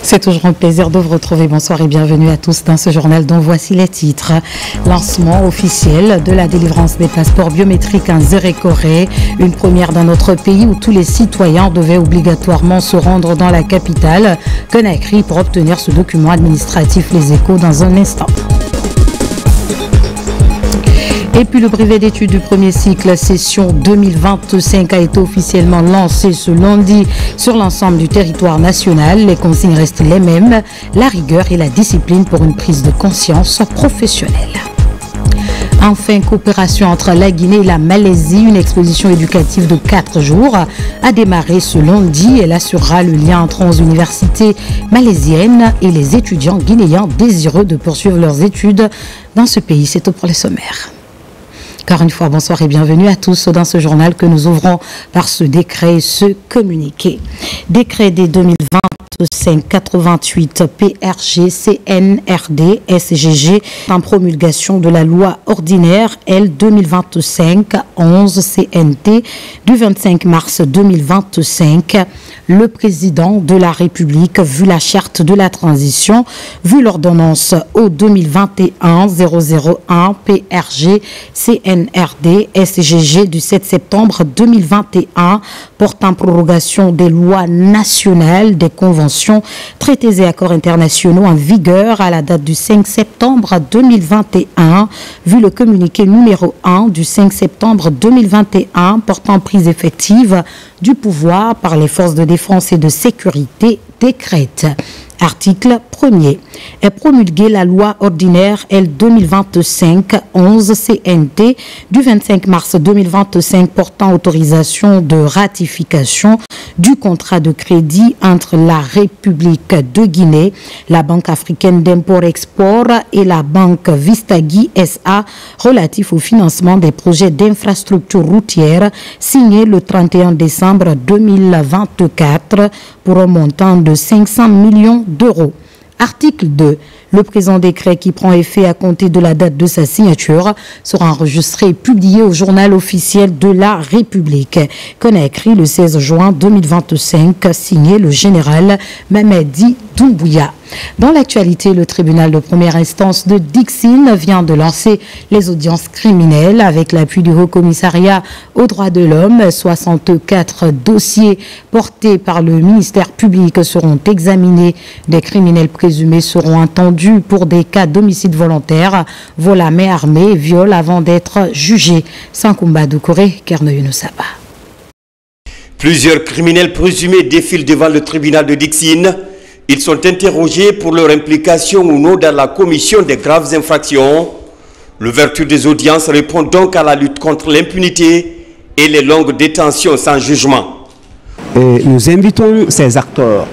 C'est toujours un plaisir de vous retrouver. Bonsoir et bienvenue à tous dans ce journal dont voici les titres. Lancement officiel de la délivrance des passeports biométriques en Zérékoré, une première dans notre pays où tous les citoyens devaient obligatoirement se rendre dans la capitale. Conakry pour obtenir ce document administratif. Les échos dans un instant. Et puis le brevet d'études du premier cycle session 2025 a été officiellement lancé ce lundi sur l'ensemble du territoire national. Les consignes restent les mêmes, la rigueur et la discipline pour une prise de conscience professionnelle. Enfin, coopération entre la Guinée et la Malaisie, une exposition éducative de 4 jours a démarré ce lundi. Elle assurera le lien entre 11 universités malaisiennes et les étudiants guinéens désireux de poursuivre leurs études dans ce pays. C'est tout pour les sommaires. Encore une fois, bonsoir et bienvenue à tous dans ce journal que nous ouvrons par ce décret et ce communiqué. Décret des 2025-88 PRG CNRD SGG en promulgation de la loi ordinaire L 2025-11 CNT du 25 mars 2025. Le président de la République, vu la charte de la transition, vu l'ordonnance au 2021-001 PRG CNRD SGG du 7 septembre 2021 portant prorogation des lois nationales, des conventions, traités et accords internationaux en vigueur à la date du 5 septembre 2021, vu le communiqué numéro 1 du 5 septembre 2021 portant prise effective du pouvoir par les forces de défense et de sécurité décrète. Article 1er. Est promulguée la loi ordinaire L 2025-11 CNT du 25 mars 2025 portant autorisation de ratification du contrat de crédit entre la République de Guinée, la Banque africaine d'import-export et la Banque Vistagui SA relatif au financement des projets d'infrastructures routières signé le 31 décembre 2024 pour un montant de 500 millions d'euros. Article 2. Le présent décret qui prend effet à compter de la date de sa signature sera enregistré et publié au journal officiel de la République. Conakry le 16 juin 2025, signé le général Mamadi Doumbouya. Dans l'actualité, le tribunal de première instance de Dixine vient de lancer les audiences criminelles avec l'appui du Haut Commissariat aux droits de l'homme. 64 dossiers portés par le ministère public seront examinés. Des criminels présumés seront entendus pour des cas d'homicide volontaire, vol à main armée, viol avant d'être jugés. Sankumba Doukouré, Kerneuil Saba. Plusieurs criminels présumés défilent devant le tribunal de Dixine. Ils sont interrogés pour leur implication ou non dans la commission des graves infractions. L'ouverture des audiences répond donc à la lutte contre l'impunité et les longues détentions sans jugement. Nous invitons ces acteurs,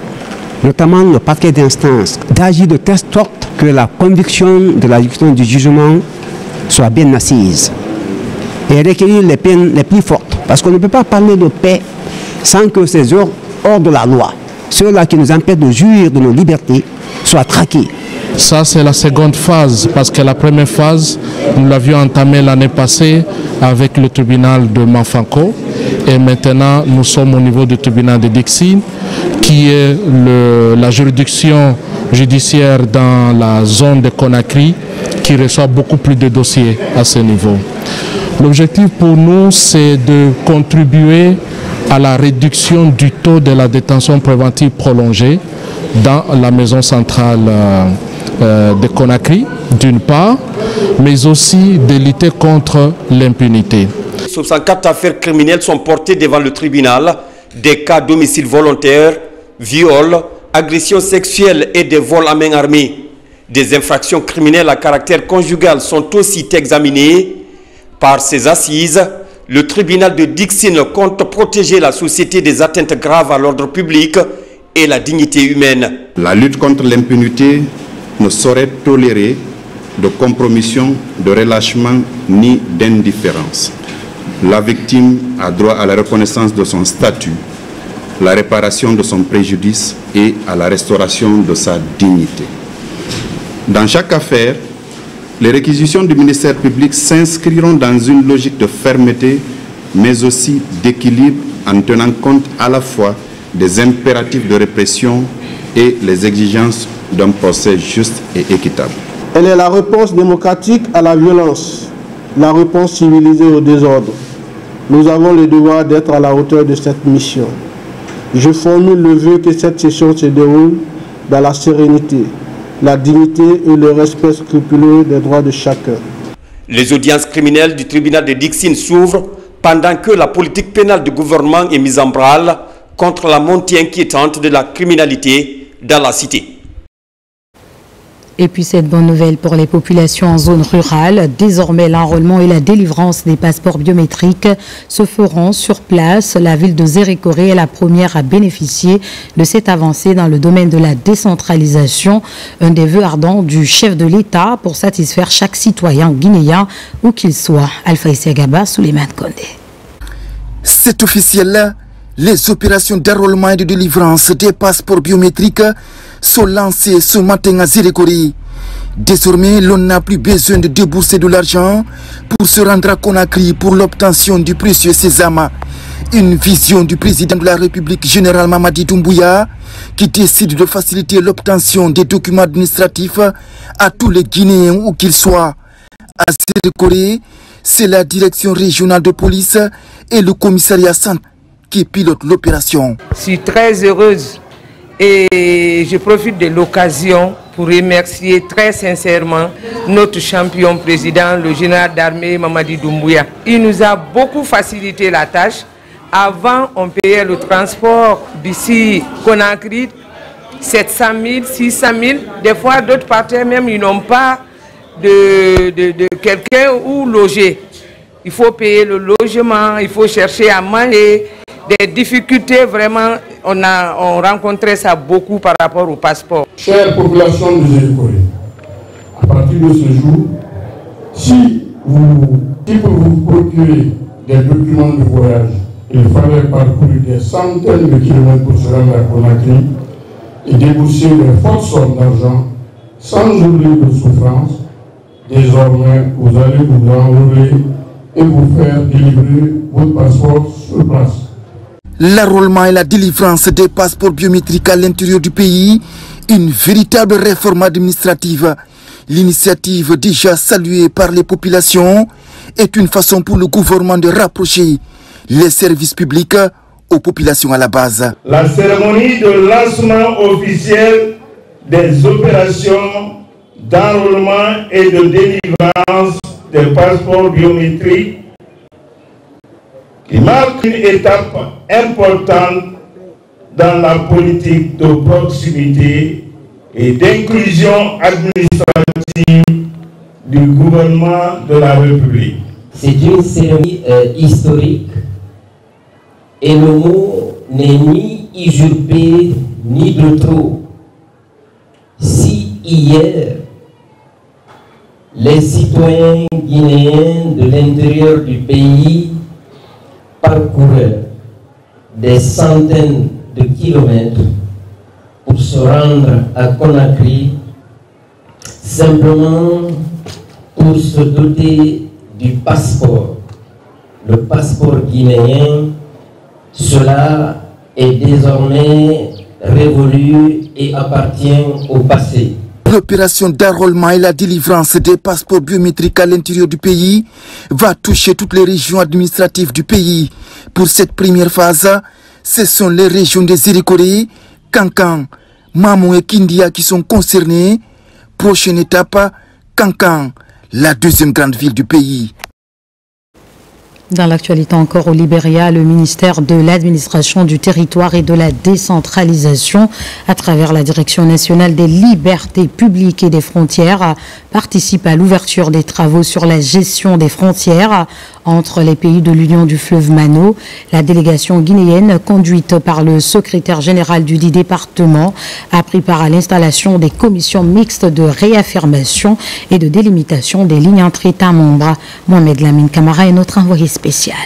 notamment le parquet d'instance, d'agir de telle sorte que la conviction de la victime du jugement soit bien assise et requérir les peines les plus fortes. Parce qu'on ne peut pas parler de paix sans que ces heures hors de la loi, ceux-là qui nous empêchent de jouir de nos libertés, soient traqués. Ça, c'est la seconde phase, parce que la première phase, nous l'avions entamée l'année passée avec le tribunal de Manfanko. Et maintenant, nous sommes au niveau du tribunal de Dixine, qui est la juridiction judiciaire dans la zone de Conakry, qui reçoit beaucoup plus de dossiers à ce niveau. L'objectif pour nous, c'est de contribuer à la réduction du taux de la détention préventive prolongée dans la maison centrale de Conakry, d'une part, mais aussi de lutter contre l'impunité. 64 affaires criminelles sont portées devant le tribunal, des cas d'homicide volontaire, viol, agression sexuelle et des vols à main armée. Des infractions criminelles à caractère conjugal sont aussi examinées. Par ces assises, le tribunal de Dixine compte protéger la société des atteintes graves à l'ordre public et la dignité humaine. La lutte contre l'impunité ne saurait tolérer de compromission, de relâchement ni d'indifférence. La victime a droit à la reconnaissance de son statut, la réparation de son préjudice et à la restauration de sa dignité. Dans chaque affaire, les réquisitions du ministère public s'inscriront dans une logique de fermeté, mais aussi d'équilibre en tenant compte à la fois des impératifs de répression et les exigences d'un procès juste et équitable. Elle est la réponse démocratique à la violence, la réponse civilisée au désordre. Nous avons le devoir d'être à la hauteur de cette mission. Je formule le vœu que cette session se déroule dans la sérénité, la dignité et le respect scrupuleux des droits de chacun. Les audiences criminelles du tribunal de Dixine s'ouvrent pendant que la politique pénale du gouvernement est mise en branle contre la montée inquiétante de la criminalité dans la cité. Et puis cette bonne nouvelle pour les populations en zone rurale, désormais l'enrôlement et la délivrance des passeports biométriques se feront sur place. La ville de Zérékoré est la première à bénéficier de cette avancée dans le domaine de la décentralisation. Un des vœux ardents du chef de l'État pour satisfaire chaque citoyen guinéen où qu'il soit. Alpha Isiagaba, Souleymane Kondé. C'est officiel. Les opérations d'enrôlement et de délivrance des passeports biométriques sont lancées ce matin à Zérékoré. Désormais, l'on n'a plus besoin de débourser de l'argent pour se rendre à Conakry pour l'obtention du précieux sésame. Une vision du président de la République, général Mamadi Doumbouya, qui décide de faciliter l'obtention des documents administratifs à tous les Guinéens où qu'ils soient. À Zérékoré, c'est la direction régionale de police et le commissariat central qui pilote l'opération. Je suis très heureuse et je profite de l'occasion pour remercier très sincèrement notre champion président, le général d'armée Mamadi Doumbouya. Il nous a beaucoup facilité la tâche. Avant, on payait le transport d'ici Conakry, 700 000, 600 000. Des fois, d'autres partenaires même, ils n'ont pas de quelqu'un où loger. Il faut payer le logement, il faut chercher à manger. Des difficultés, vraiment, on rencontrait ça beaucoup par rapport au passeport. Chère population de Zérékoré, à partir de ce jour, si vous procurez des documents de voyage, il fallait parcourir des centaines de kilomètres pour se rendre à Conakry et débourser de fortes sommes d'argent sans oubli de souffrance. Désormais, vous allez vous enrôler et vous faire délivrer votre passeport sur place. L'enrôlement et la délivrance des passeports biométriques à l'intérieur du pays, une véritable réforme administrative. L'initiative déjà saluée par les populations est une façon pour le gouvernement de rapprocher les services publics aux populations à la base. La cérémonie de lancement officiel des opérations d'enrôlement et de délivrance des passeports biométriques qui marque une étape importante dans la politique de proximité et d'inclusion administrative du gouvernement de la République. C'est une cérémonie historique et le mot n'est ni usurpé ni de trop. Si hier, les citoyens guinéens de l'intérieur du pays parcouraient des centaines de kilomètres pour se rendre à Conakry, simplement pour se doter du passeport, le passeport guinéen, cela est désormais révolu et appartient au passé. L'opération d'enrôlement et la délivrance des passeports biométriques à l'intérieur du pays va toucher toutes les régions administratives du pays. Pour cette première phase, ce sont les régions de Zérékoré, Kankan, Mamou et Kindia qui sont concernées. Prochaine étape, Kankan, la deuxième grande ville du pays. Dans l'actualité encore au Libéria, le ministère de l'administration du territoire et de la décentralisation, à travers la Direction nationale des libertés publiques et des frontières, participe à l'ouverture des travaux sur la gestion des frontières entre les pays de l'Union du fleuve Mano. La délégation guinéenne, conduite par le secrétaire général du dit département, a pris part à l'installation des commissions mixtes de réaffirmation et de délimitation des lignes entre États membres. Mohamed Lamine Camara est notre envoyé spécial.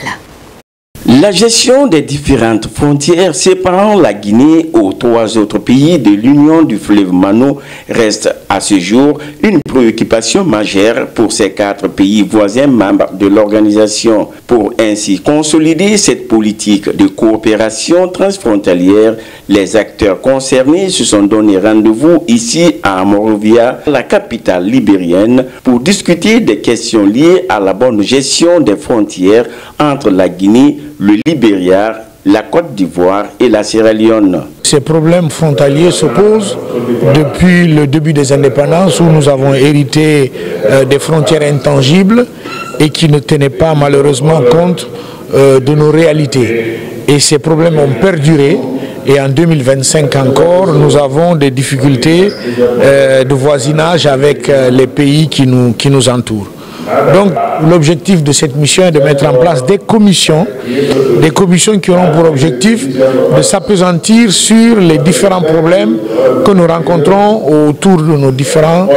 La gestion des différentes frontières séparant la Guinée aux 3 autres pays de l'Union du fleuve Mano reste à ce jour une préoccupation majeure pour ces 4 pays voisins membres de l'organisation. Pour ainsi consolider cette politique de coopération transfrontalière, les acteurs concernés se sont donné rendez-vous ici à Monrovia, la capitale libérienne, pour discuter des questions liées à la bonne gestion des frontières entre la Guinée, le Libéria, la Côte d'Ivoire et la Sierra Leone. Ces problèmes frontaliers se posent depuis le début des indépendances où nous avons hérité des frontières intangibles et qui ne tenaient pas malheureusement compte de nos réalités. Et ces problèmes ont perduré et en 2025 encore, nous avons des difficultés de voisinage avec les pays qui nous entourent. Donc l'objectif de cette mission est de mettre en place des commissions qui auront pour objectif de s'appesantir sur les différents problèmes que nous rencontrons autour de nos différentes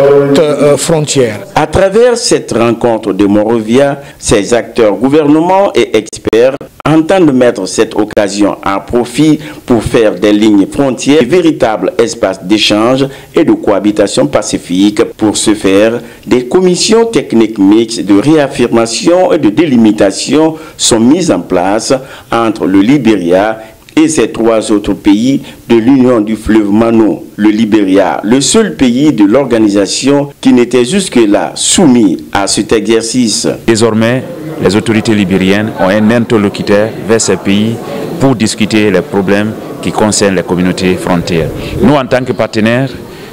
frontières. À travers cette rencontre de Monrovia, ces acteurs, gouvernements et experts entendent mettre cette occasion à profit pour faire des lignes frontières de véritables espaces d'échange et de cohabitation pacifique. Pour ce faire, des commissions techniques mixtes de réaffirmation et de délimitation sont mises en place entre le Libéria et ces 3 autres pays de l'Union du fleuve Mano. Le Libéria, le seul pays de l'organisation qui n'était jusque-là soumis à cet exercice. Désormais, les autorités libériennes ont un interlocuteur vers ces pays pour discuter les problèmes qui concernent les communautés frontières. Nous, en tant que partenaires,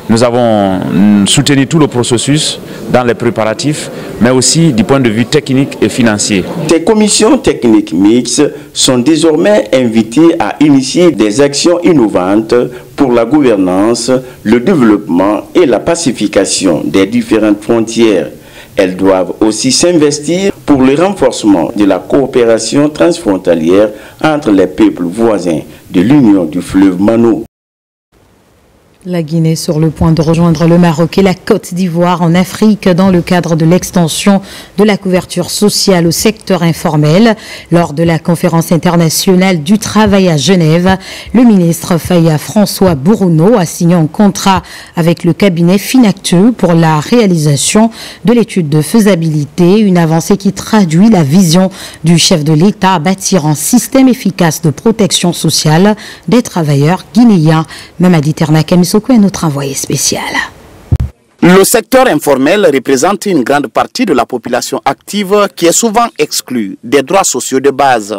nous avons soutenu tout le processus dans les préparatifs, mais aussi du point de vue technique et financier. Ces commissions techniques mixtes sont désormais invitées à initier des actions innovantes pour la gouvernance, le développement et la pacification des différentes frontières. Elles doivent aussi s'investir pour le renforcement de la coopération transfrontalière entre les peuples voisins de l'Union du fleuve Mano. La Guinée sur le point de rejoindre le Maroc et la Côte d'Ivoire en Afrique dans le cadre de l'extension de la couverture sociale au secteur informel. Lors de la conférence internationale du travail à Genève, le ministre Faya François Bourouno a signé un contrat avec le cabinet Finactu pour la réalisation de l'étude de faisabilité, une avancée qui traduit la vision du chef de l'État à bâtir un système efficace de protection sociale des travailleurs guinéens. Mamadi Ternakem est notre envoyé spécial. Le secteur informel représente une grande partie de la population active qui est souvent exclue des droits sociaux de base.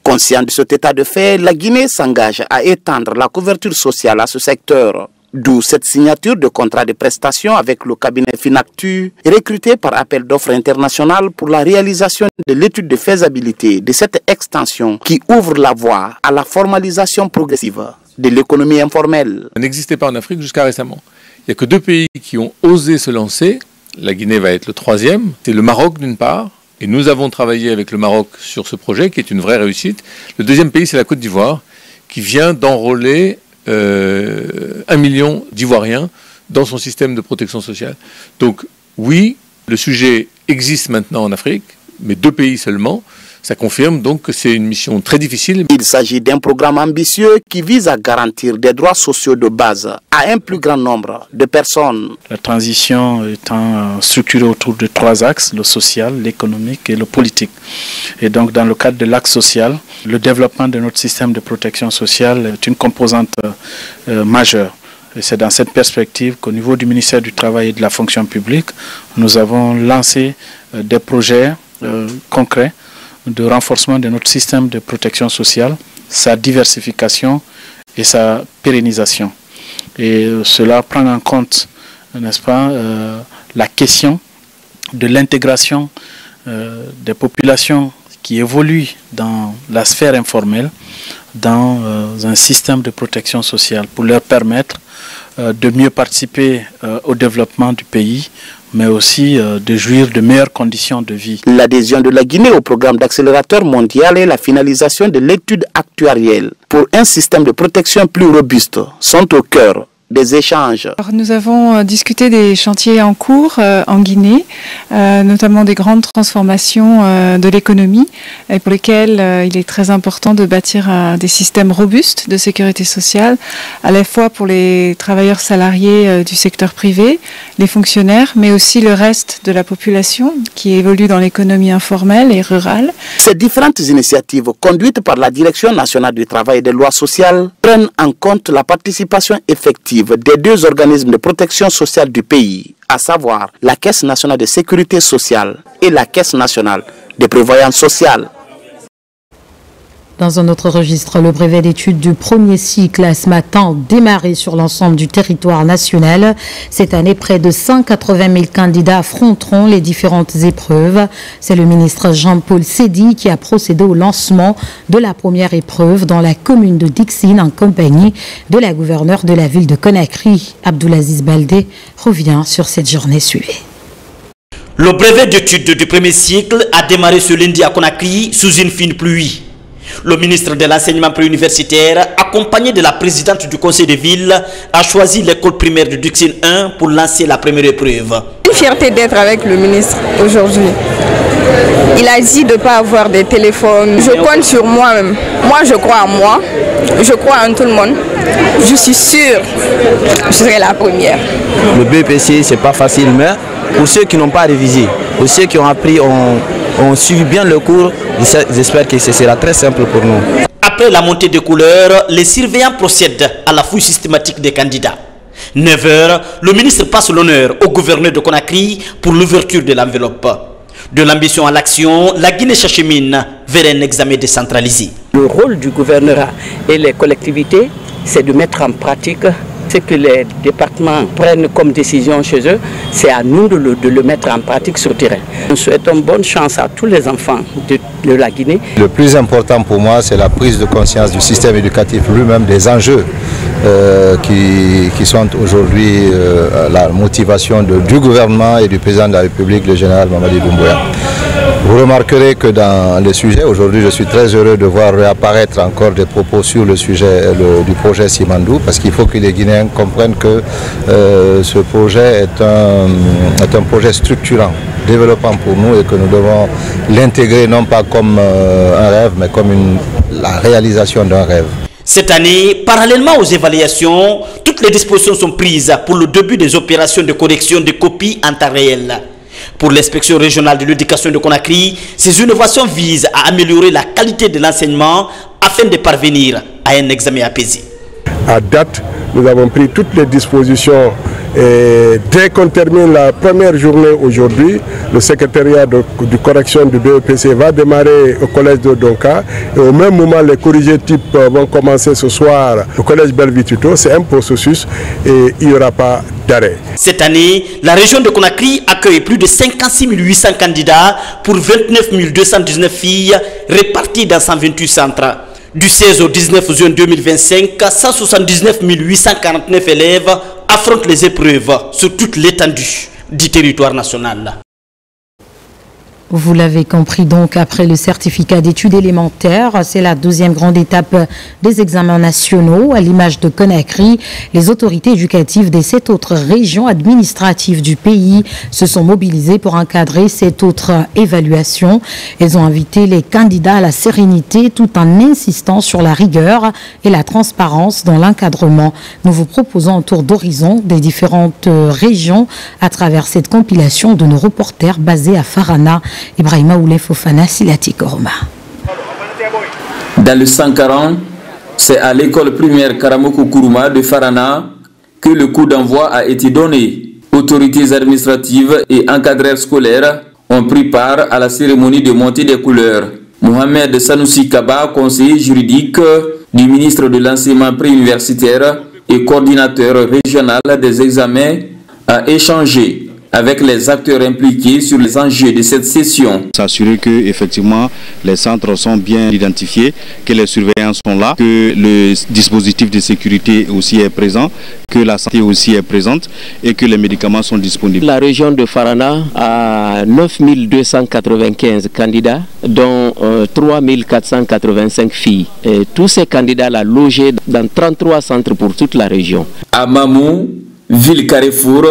Conscient de cet état de fait, la Guinée s'engage à étendre la couverture sociale à ce secteur. D'où cette signature de contrat de prestation avec le cabinet Finactu, recruté par appel d'offres international pour la réalisation de l'étude de faisabilité de cette extension qui ouvre la voie à la formalisation progressive de l'économie informelle. Ça n'existait pas en Afrique jusqu'à récemment. Il n'y a que 2 pays qui ont osé se lancer. La Guinée va être le 3e. C'est le Maroc d'une part. Et nous avons travaillé avec le Maroc sur ce projet qui est une vraie réussite. Le 2e pays, c'est la Côte d'Ivoire qui vient d'enrôler 1 million d'Ivoiriens dans son système de protection sociale. Donc oui, le sujet existe maintenant en Afrique, mais 2 pays seulement. Ça confirme donc que c'est une mission très difficile. Il s'agit d'un programme ambitieux qui vise à garantir des droits sociaux de base à un plus grand nombre de personnes. La transition étant structurée autour de 3 axes, le social, l'économique et le politique. Et donc dans le cadre de l'axe social, le développement de notre système de protection sociale est une composante majeure. Et c'est dans cette perspective qu'au niveau du ministère du Travail et de la fonction publique, nous avons lancé des projets concrets de renforcement de notre système de protection sociale, sa diversification et sa pérennisation. Et cela prend en compte, n'est-ce pas, la question de l'intégration des populations qui évoluent dans la sphère informelle, dans un système de protection sociale pour leur permettre de mieux participer au développement du pays, mais aussi de jouir de meilleures conditions de vie. L'adhésion de la Guinée au programme d'accélérateur mondial et la finalisation de l'étude actuarielle pour un système de protection plus robuste sont au cœur des échanges. Alors, nous avons discuté des chantiers en cours en Guinée, notamment des grandes transformations de l'économie, et pour lesquelles il est très important de bâtir des systèmes robustes de sécurité sociale, à la fois pour les travailleurs salariés du secteur privé, les fonctionnaires, mais aussi le reste de la population qui évolue dans l'économie informelle et rurale. Ces différentes initiatives conduites par la Direction nationale du travail et des lois sociales prennent en compte la participation effective des deux organismes de protection sociale du pays, à savoir la Caisse nationale de sécurité sociale et la Caisse nationale de prévoyance sociale. Dans un autre registre, le brevet d'études du premier cycle a ce matin démarré sur l'ensemble du territoire national. Cette année, près de 180 000 candidats affronteront les différentes épreuves. C'est le ministre Jean-Paul Seydi qui a procédé au lancement de la première épreuve dans la commune de Dixine en compagnie de la gouverneure de la ville de Conakry. Abdoulaziz Baldé revient sur cette journée suivie. Le brevet d'études du premier cycle a démarré ce lundi à Conakry sous une fine pluie. Le ministre de l'enseignement préuniversitaire, accompagné de la présidente du conseil de ville, a choisi l'école primaire de Dixine 1 pour lancer la première épreuve. Une fierté d'être avec le ministre aujourd'hui. Il a dit de ne pas avoir des téléphones. Je compte sur moi-même. Moi, je crois en moi. Je crois en tout le monde. Je suis sûre que je serai la première. Le BEPC, c'est pas facile, mais pour ceux qui n'ont pas révisé, pour ceux qui ont appris, ont suivi bien le cours, j'espère que ce sera très simple pour nous. Après la montée des couleurs, les surveillants procèdent à la fouille systématique des candidats. 9 h, le ministre passe l'honneur au gouverneur de Conakry pour l'ouverture de l'enveloppe. De l'ambition à l'action, la Guinée s'achemine vers un examen décentralisé. Le rôle du gouvernorat et les collectivités, c'est de mettre en pratique ce que les départements prennent comme décision chez eux, c'est à nous de le mettre en pratique sur le terrain. Nous souhaitons bonne chance à tous les enfants de la Guinée. Le plus important pour moi, c'est la prise de conscience du système éducatif lui-même, des enjeux qui sont aujourd'hui la motivation du gouvernement et du président de la République, le général Mamadi Doumbouya. Vous remarquerez que dans les sujets, aujourd'hui je suis très heureux de voir réapparaître encore des propos sur le sujet du projet Simandou, parce qu'il faut que les Guinéens comprennent que ce projet est un projet structurant, développant pour nous, et que nous devons l'intégrer non pas comme un rêve, mais comme la réalisation d'un rêve. Cette année, parallèlement aux évaluations, toutes les dispositions sont prises pour le début des opérations de correction de copies en temps réel. Pour l'inspection régionale de l'éducation de Conakry, ces innovations visent à améliorer la qualité de l'enseignement afin de parvenir à un examen apaisé. À date, nous avons pris toutes les dispositions et dès qu'on termine la première journée aujourd'hui, le secrétariat de correction du BEPC va démarrer au collège de Donka et au même moment les corrigés types vont commencer ce soir au collège Belvituto. C'est un processus et il n'y aura pas d'arrêt. Cette année, la région de Conakry accueille plus de 56 800 candidats pour 29 219 filles réparties dans 128 centres. Du 16 au 19 juin 2025, 179 849 élèves affrontent les épreuves sur toute l'étendue du territoire national. Vous l'avez compris donc, après le certificat d'études élémentaires, c'est la deuxième grande étape des examens nationaux. À l'image de Conakry, les autorités éducatives des 7 autres régions administratives du pays se sont mobilisées pour encadrer cette autre évaluation. Elles ont invité les candidats à la sérénité tout en insistant sur la rigueur et la transparence dans l'encadrement. Nous vous proposons un tour d'horizon des différentes régions à travers cette compilation de nos reporters basés à Farana. Ibrahima Oulé Fofana, Silati Koroma. Dans le 140, c'est à l'école primaire Karamoko Kourouma de Farana que le coup d'envoi a été donné. Autorités administratives et encadreurs scolaires ont pris part à la cérémonie de montée des couleurs. Mohamed Sanoussi Kaba, conseiller juridique du ministre de l'enseignement préuniversitaire et coordinateur régional des examens, a échangé avec les acteurs impliqués sur les enjeux de cette session. S'assurer que effectivement les centres sont bien identifiés, que les surveillants sont là, que le dispositif de sécurité aussi est présent, que la santé aussi est présente et que les médicaments sont disponibles. La région de Farana a 9295 candidats, dont 3485 filles. Et tous ces candidats-là logés dans 33 centres pour toute la région. À Mamou, ville carrefour,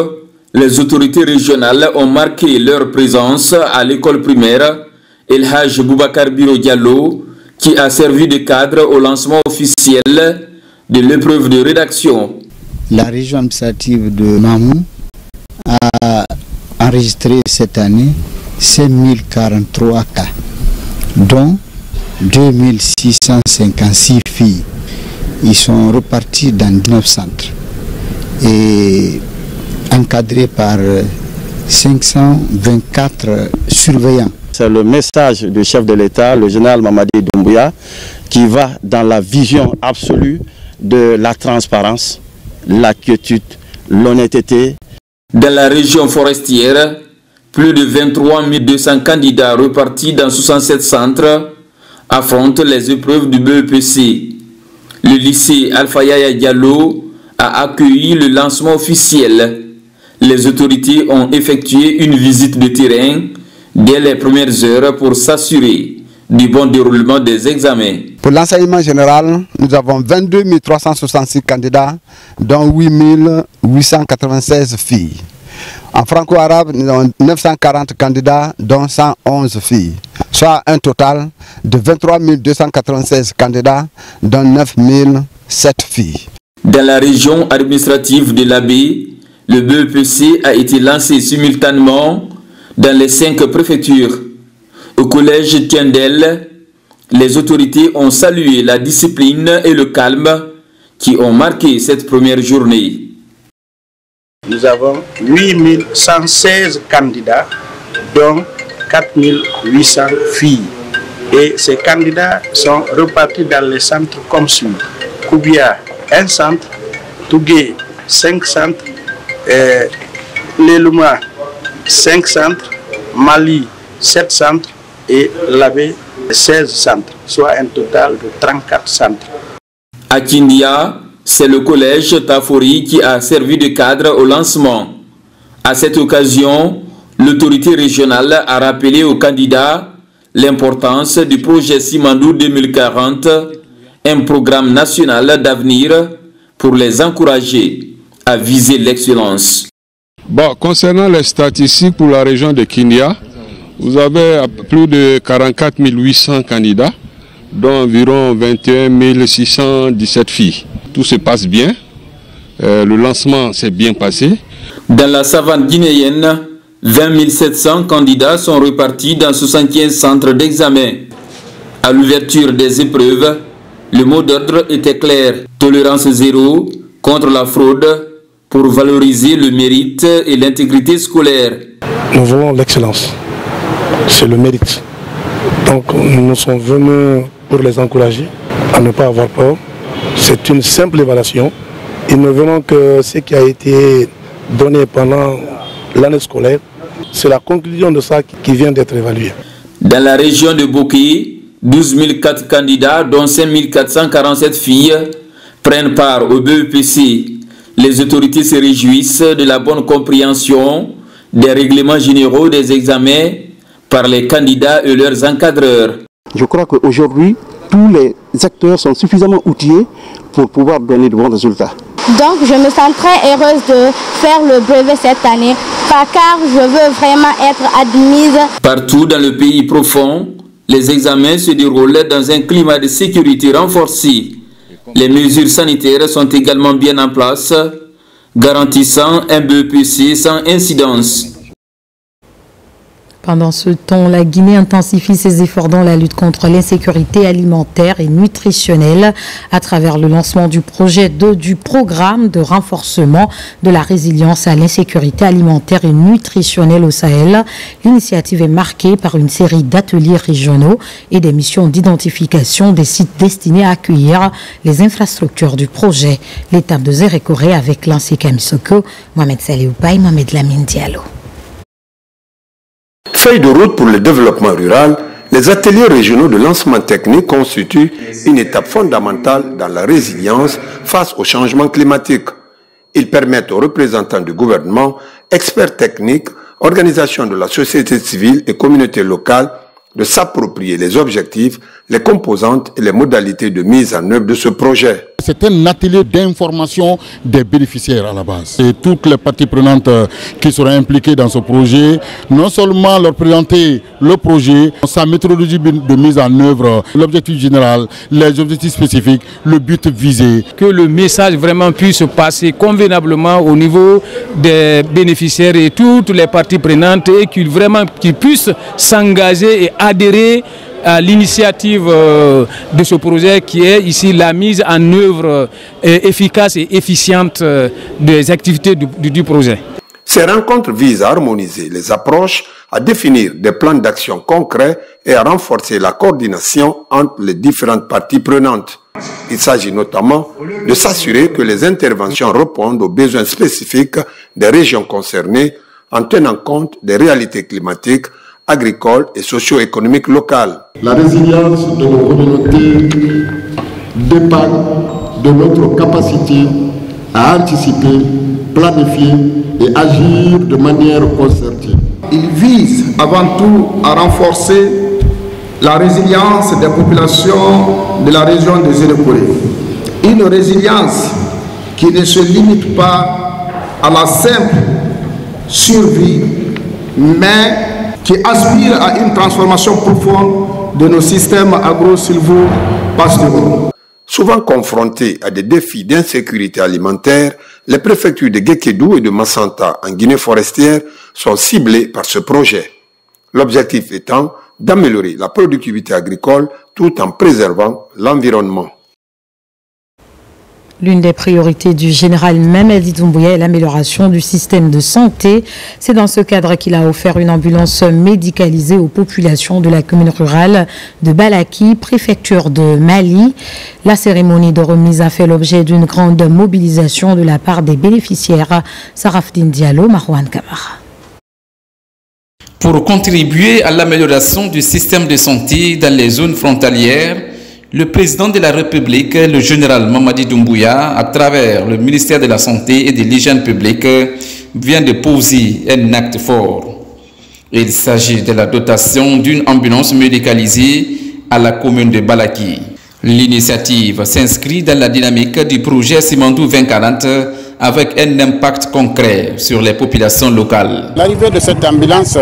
les autorités régionales ont marqué leur présence à l'école primaire El Haj Boubacar Biro Diallo, qui a servi de cadre au lancement officiel de l'épreuve de rédaction. La région administrative de Mamou a enregistré cette année 5043 cas, dont 2656 filles. Ils sont repartis dans 19 centres et encadrés par 524 surveillants. C'est le message du chef de l'État, le général Mamadi Doumbouya, qui va dans la vision absolue de la transparence, la quiétude, l'honnêteté. Dans la région forestière, plus de 23 200 candidats repartis dans 67 centres affrontent les épreuves du BEPC. Le lycée Alpha Yaya Diallo a accueilli le lancement officiel. Les autorités ont effectué une visite de terrain dès les premières heures pour s'assurer du bon déroulement des examens. Pour l'enseignement général, nous avons 22 366 candidats, dont 8 896 filles. En franco-arabe, nous avons 940 candidats, dont 111 filles, soit un total de 23 296 candidats, dont 9 007 filles. Dans la région administrative de l'Abbé, le BEPC a été lancé simultanément dans les 5 préfectures. Au collège Tiendel, les autorités ont salué la discipline et le calme qui ont marqué cette première journée. Nous avons 8116 candidats, dont 4800 filles. Et ces candidats sont repartis dans les centres comme suit. Koubia, 1 centre, Tougué, 5 centres, Lelouma, 5 centres, Mali, 7 centres et Labé, 16 centres, soit un total de 34 centres. À Kindia, c'est le collège Tafori qui a servi de cadre au lancement. À cette occasion, l'autorité régionale a rappelé aux candidats l'importance du projet Simandou 2040, un programme national d'avenir pour les encourager à viser l'excellence. Bon, concernant les statistiques pour la région de Kindia, vous avez plus de 44 800 candidats, dont environ 21 617 filles. Tout se passe bien, le lancement s'est bien passé. Dans la savane guinéenne, 20 700 candidats sont repartis dans 75 centres d'examen. À l'ouverture des épreuves, le mot d'ordre était clair: tolérance zéro contre la fraude pour valoriser le mérite et l'intégrité scolaire. Nous voulons l'excellence, c'est le mérite. Donc nous sommes venus pour les encourager à ne pas avoir peur. C'est une simple évaluation. Et nous verrons que ce qui a été donné pendant l'année scolaire, c'est la conclusion de ça qui vient d'être évalué. Dans la région de Boké, 12 004 candidats, dont 5 447 filles, prennent part au BEPC. Les autorités se réjouissent de la bonne compréhension des règlements généraux des examens par les candidats et leurs encadreurs. Je crois qu'aujourd'hui, tous les acteurs sont suffisamment outillés pour pouvoir donner de bons résultats. Donc je me sens très heureuse de faire le brevet cette année, car je veux vraiment être admise. Partout dans le pays profond, les examens se déroulent dans un climat de sécurité renforcé. Les mesures sanitaires sont également bien en place, garantissant un BEPC sans incidence. Pendant ce temps, la Guinée intensifie ses efforts dans la lutte contre l'insécurité alimentaire et nutritionnelle à travers le lancement du programme de renforcement de la résilience à l'insécurité alimentaire et nutritionnelle au Sahel. L'initiative est marquée par une série d'ateliers régionaux et des missions d'identification des sites destinés à accueillir les infrastructures du projet. L'étape de Zérékoré avec l'ancien Kamisoko, Mohamed Salioupaï, Mohamed Lamine Diallo. Feuille de route pour le développement rural, les ateliers régionaux de lancement technique constituent une étape fondamentale dans la résilience face au changement climatique. Ils permettent aux représentants du gouvernement, experts techniques, organisations de la société civile et communautés locales de s'approprier les objectifs, les composantes et les modalités de mise en œuvre de ce projet. C'est un atelier d'information des bénéficiaires à la base. Et toutes les parties prenantes qui seront impliquées dans ce projet, non seulement leur présenter le projet, sa méthodologie de mise en œuvre, l'objectif général, les objectifs spécifiques, le but visé. Que le message vraiment puisse passer convenablement au niveau des bénéficiaires et toutes les parties prenantes et qu'ils puissent s'engager et adhérer à l'initiative de ce projet qui est ici la mise en œuvre efficace et efficiente des activités du projet. Ces rencontres visent à harmoniser les approches, à définir des plans d'action concrets et à renforcer la coordination entre les différentes parties prenantes. Il s'agit notamment de s'assurer que les interventions répondent aux besoins spécifiques des régions concernées en tenant compte des réalités climatiques, agricoles et socio-économiques locales. La résilience de nos communautés dépend de notre capacité à anticiper, planifier et agir de manière concertée. Il vise avant tout à renforcer la résilience des populations de la région des Îles-de-Corée. Une résilience qui ne se limite pas à la simple survie, mais qui aspire à une transformation profonde de nos systèmes agro-silvo-pastoraux. Souvent confrontés à des défis d'insécurité alimentaire, les préfectures de Guékédou et de Massanta en Guinée forestière sont ciblées par ce projet. L'objectif étant d'améliorer la productivité agricole tout en préservant l'environnement. L'une des priorités du général Mamadi Doumbouya est l'amélioration du système de santé. C'est dans ce cadre qu'il a offert une ambulance médicalisée aux populations de la commune rurale de Balaki, préfecture de Mali. La cérémonie de remise a fait l'objet d'une grande mobilisation de la part des bénéficiaires. Sarafdine Diallo, Marwan Kamara. Pour contribuer à l'amélioration du système de santé dans les zones frontalières, le président de la République, le général Mamadi Doumbouya, à travers le ministère de la Santé et de l'Hygiène publique, vient de poser un acte fort. Il s'agit de la dotation d'une ambulance médicalisée à la commune de Balaki. L'initiative s'inscrit dans la dynamique du projet Simandou 2040 avec un impact concret sur les populations locales. L'arrivée de cette ambulance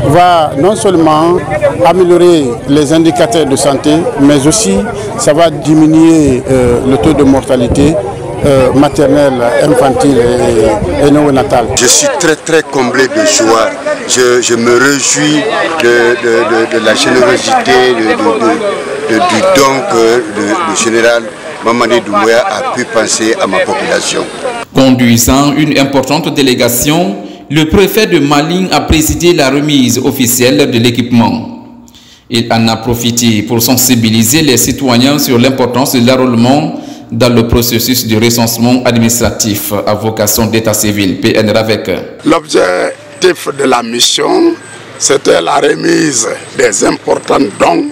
va non seulement améliorer les indicateurs de santé, mais aussi ça va diminuer le taux de mortalité maternelle, infantile et néonatale. Je suis très comblé de joie. Je me réjouis de la générosité, du don que le général Mamadi Doumbouya a pu penser à ma population. Conduisant une importante délégation, le préfet de Maling a présidé la remise officielle de l'équipement. Il en a profité pour sensibiliser les citoyens sur l'importance de l'enrôlement dans le processus de recensement administratif à vocation d'état civil, PNRAVEC. L'objectif de la mission, c'était la remise des importants dons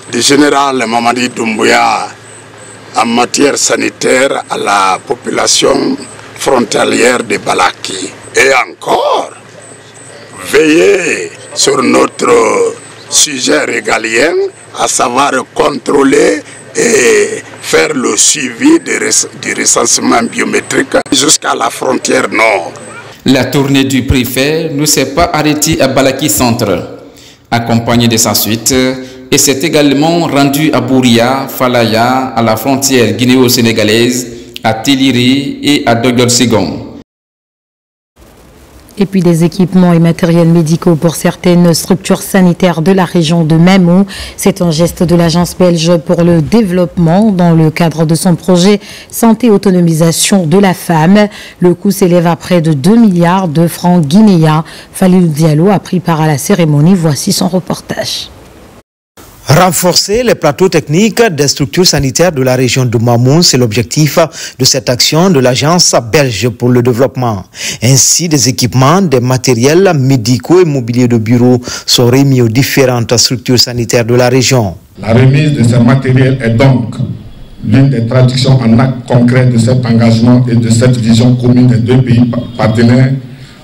du général Mamadi Doumbouya en matière sanitaire à la population frontalière de Balaki. Et encore, veiller sur notre sujet régalien, à savoir contrôler et faire le suivi du recensement biométrique jusqu'à la frontière nord. La tournée du préfet ne s'est pas arrêtée à Balaki Centre, accompagnée de sa suite, et s'est également rendu à Bouria, Falaya, à la frontière guinéo-sénégalaise, à Téliri et à Dogol-Ségon. Et puis des équipements et matériels médicaux pour certaines structures sanitaires de la région de Mamou. C'est un geste de l'Agence belge pour le développement dans le cadre de son projet Santé Autonomisation de la femme. Le coût s'élève à près de 2 milliards de francs guinéens. Falilou Diallo a pris part à la cérémonie. Voici son reportage. Renforcer les plateaux techniques des structures sanitaires de la région de Mamou, c'est l'objectif de cette action de l'Agence belge pour le développement. Ainsi, des équipements, des matériels médicaux et mobilier de bureau sont remis aux différentes structures sanitaires de la région. La remise de ces matériels est donc l'une des traductions en actes concrets de cet engagement et de cette vision commune des deux pays partenaires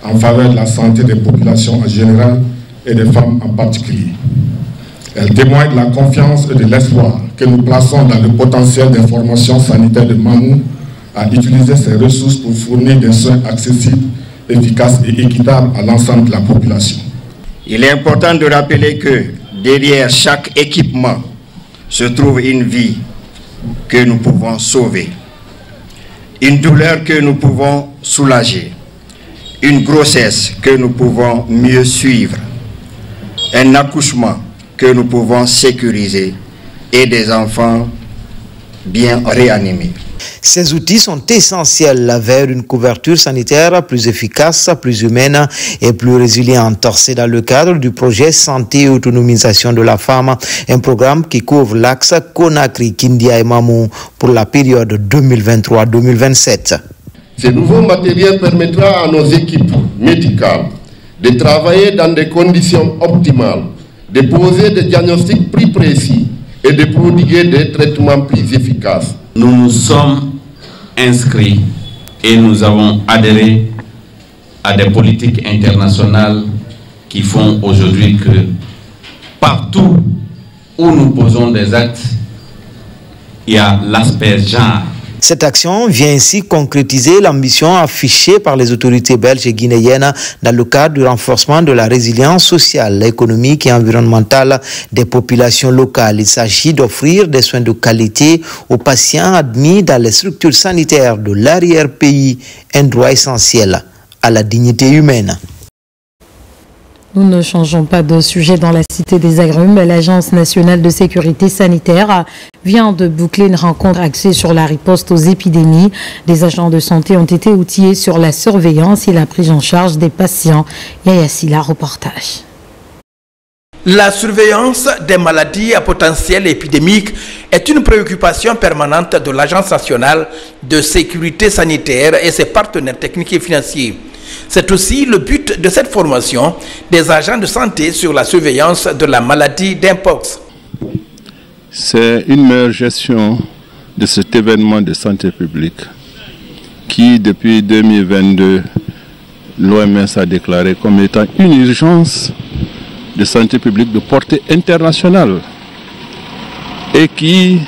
en faveur de la santé des populations en général et des femmes en particulier. Elle témoigne de la confiance et de l'espoir que nous plaçons dans le potentiel des formations sanitaires de Mamou à utiliser ces ressources pour fournir des soins accessibles, efficaces et équitables à l'ensemble de la population. Il est important de rappeler que derrière chaque équipement se trouve une vie que nous pouvons sauver, une douleur que nous pouvons soulager, une grossesse que nous pouvons mieux suivre, un accouchement que nous pouvons sécuriser et des enfants bien réanimés. Ces outils sont essentiels vers une couverture sanitaire plus efficace, plus humaine et plus résiliente. C'est dans le cadre du projet Santé et Autonomisation de la femme, un programme qui couvre l'axe Conakry, Kindia et Mamou pour la période 2023-2027. Ce nouveau matériel permettra à nos équipes médicales de travailler dans des conditions optimales, de poser des diagnostics plus précis et de prodiguer des traitements plus efficaces. Nous nous sommes inscrits et nous avons adhéré à des politiques internationales qui font aujourd'hui que partout où nous posons des actes, il y a l'aspect genre. Cette action vient ainsi concrétiser l'ambition affichée par les autorités belges et guinéennes dans le cadre du renforcement de la résilience sociale, économique et environnementale des populations locales. Il s'agit d'offrir des soins de qualité aux patients admis dans les structures sanitaires de l'arrière-pays, un droit essentiel à la dignité humaine. Nous ne changeons pas de sujet dans la Cité des Agrumes. L'Agence nationale de sécurité sanitaire vient de boucler une rencontre axée sur la riposte aux épidémies. Des agents de santé ont été outillés sur la surveillance et la prise en charge des patients. Yaya Silla, reportage. La surveillance des maladies à potentiel épidémique est une préoccupation permanente de l'Agence nationale de sécurité sanitaire et ses partenaires techniques et financiers. C'est aussi le but de cette formation des agents de santé sur la surveillance de la maladie d'Mpox. C'est une meilleure gestion de cet événement de santé publique qui, depuis 2022, l'OMS a déclaré comme étant une urgence de santé publique de portée internationale et qui,